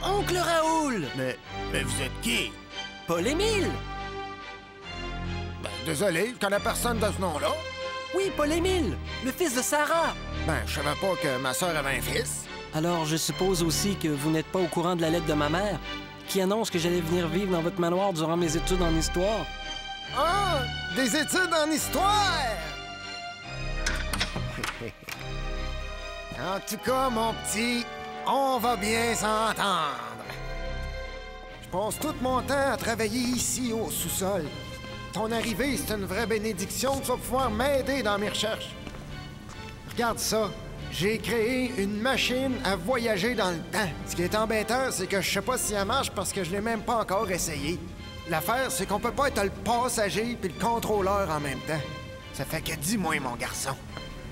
Oncle Raoul! Mais vous êtes qui? Paul-Émile! Ben, désolé, je connais personne de ce nom-là. Oui, Paul-Émile, le fils de Sarah. Ben, je savais pas que ma sœur avait un fils. Alors, je suppose aussi que vous n'êtes pas au courant de la lettre de ma mère, qui annonce que j'allais venir vivre dans votre manoir durant mes études en histoire. Ah! Des études en histoire! En tout cas, mon petit, on va bien s'entendre. Je passe tout mon temps à travailler ici, au sous-sol. Ton arrivée, c'est une vraie bénédiction. Tu vas pouvoir m'aider dans mes recherches. Regarde ça. J'ai créé une machine à voyager dans le temps. Ce qui est embêtant, c'est que je sais pas si elle marche parce que je l'ai même pas encore essayé. L'affaire, c'est qu'on peut pas être le passager puis le contrôleur en même temps. Ça fait que dis-moi, mon garçon,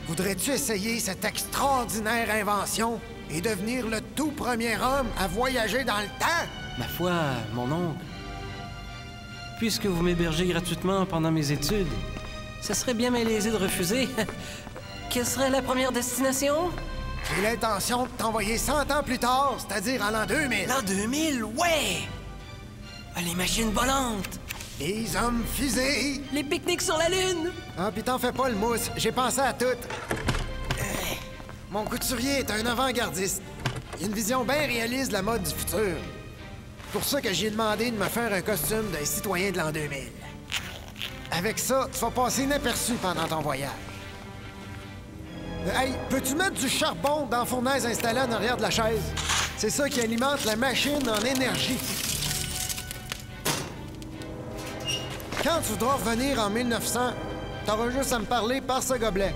voudrais-tu essayer cette extraordinaire invention et devenir le tout premier homme à voyager dans le temps? Ma foi, mon oncle, puisque vous m'hébergez gratuitement pendant mes études, ça serait bien malaisé de refuser. Quelle serait la première destination? J'ai l'intention de t'envoyer 100 ans plus tard, c'est-à-dire en l'an 2000. L'an 2000, ouais! Les machines volantes! Les hommes fusées! Les pique-niques sur la Lune! Ah, pis t'en fais pas le mousse, j'ai pensé à tout. Mon couturier est un avant-gardiste. Il a une vision bien réaliste de la mode du futur. C'est pour ça que j'ai demandé de me faire un costume d'un citoyen de l'an 2000. Avec ça, tu vas passer inaperçu pendant ton voyage. Hey, peux-tu mettre du charbon dans la fournaise installée en arrière de la chaise? C'est ça qui alimente la machine en énergie. Quand tu voudras revenir en 1900, t'auras juste à me parler par ce gobelet.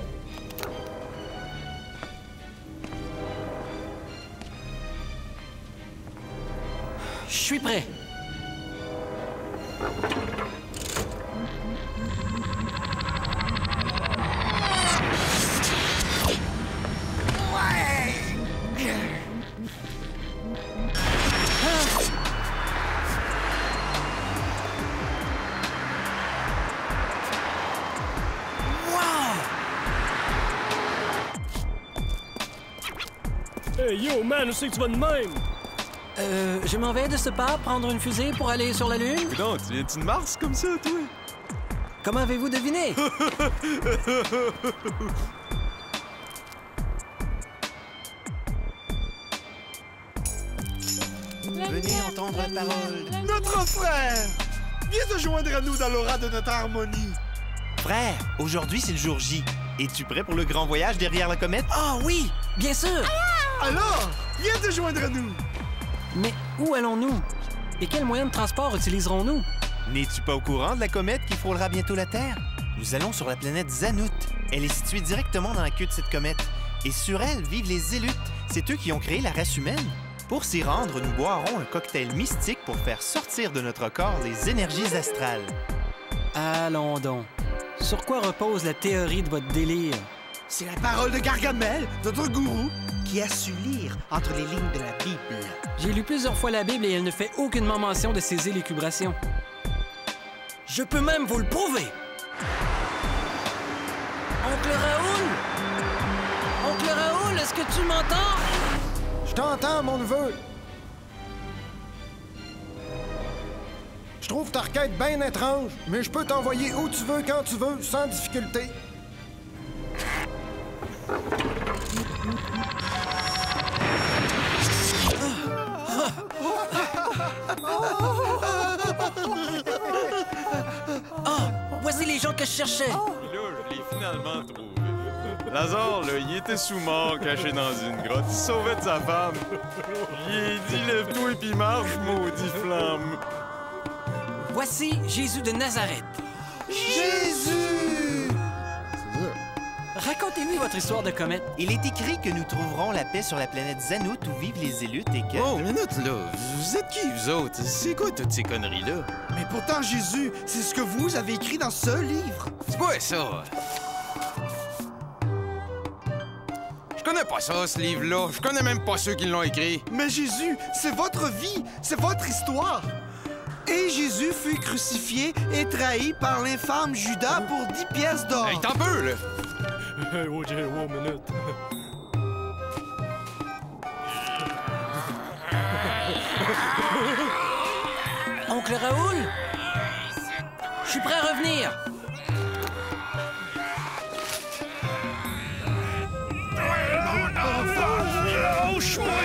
Je suis prêt. Hey yo, man, où c'est que tu vas de même? Je m'en vais de ce pas prendre une fusée pour aller sur la Lune. Non, tu viens-tu de Mars comme ça, toi? Comment avez-vous deviné? Venez entendre la parole. Notre frère! Viens te joindre à nous dans l'aura de notre harmonie. Frère, aujourd'hui c'est le jour J. Es-tu prêt pour le grand voyage derrière la comète? Ah oui, bien sûr! Alors, viens te joindre à nous. Mais où allons-nous? Et quels moyens de transport utiliserons-nous? N'es-tu pas au courant de la comète qui frôlera bientôt la Terre? Nous allons sur la planète Zanout. Elle est située directement dans la queue de cette comète. Et sur elle vivent les Zélutes. C'est eux qui ont créé la race humaine. Pour s'y rendre, nous boirons un cocktail mystique pour faire sortir de notre corps les énergies astrales. Allons donc. Sur quoi repose la théorie de votre délire? C'est la parole de Gargamel, notre gourou, qui a su lire entre les lignes de la Bible. J'ai lu plusieurs fois la Bible et elle ne fait aucunement mention de ces élucubrations. Je peux même vous le prouver! Oncle Raoul! Oncle Raoul, est-ce que tu m'entends? Je t'entends, mon neveu. Je trouve ta requête bien étrange, mais je peux t'envoyer où tu veux, quand tu veux, sans difficulté. Ah! Voici les gens que je cherchais! Là, je l'ai finalement trouvé. Lazare, là, il était sous-mort, caché dans une grotte. Il sauvait de sa femme. J'ai dit, lève-toi et puis marche, maudit flamme. Voici Jésus de Nazareth. Jésus! Racontez-lui votre histoire de comète. Il est écrit que nous trouverons la paix sur la planète Zanout où vivent les Zélutes et que... Oh, minute, là. Vous êtes qui, vous autres? C'est quoi toutes ces conneries-là? Mais pourtant, Jésus, c'est ce que vous avez écrit dans ce livre. C'est quoi ça? Je connais pas ça, ce livre-là. Je connais même pas ceux qui l'ont écrit. Mais Jésus, c'est votre vie, c'est votre histoire. Et Jésus fut crucifié et trahi par l'infâme Judas pour 10 pièces d'or. Hey, t'en peux, là! Hey, oh, j'ai une minute. Oncle Raoul? Je suis prêt à revenir. Lâche-moi!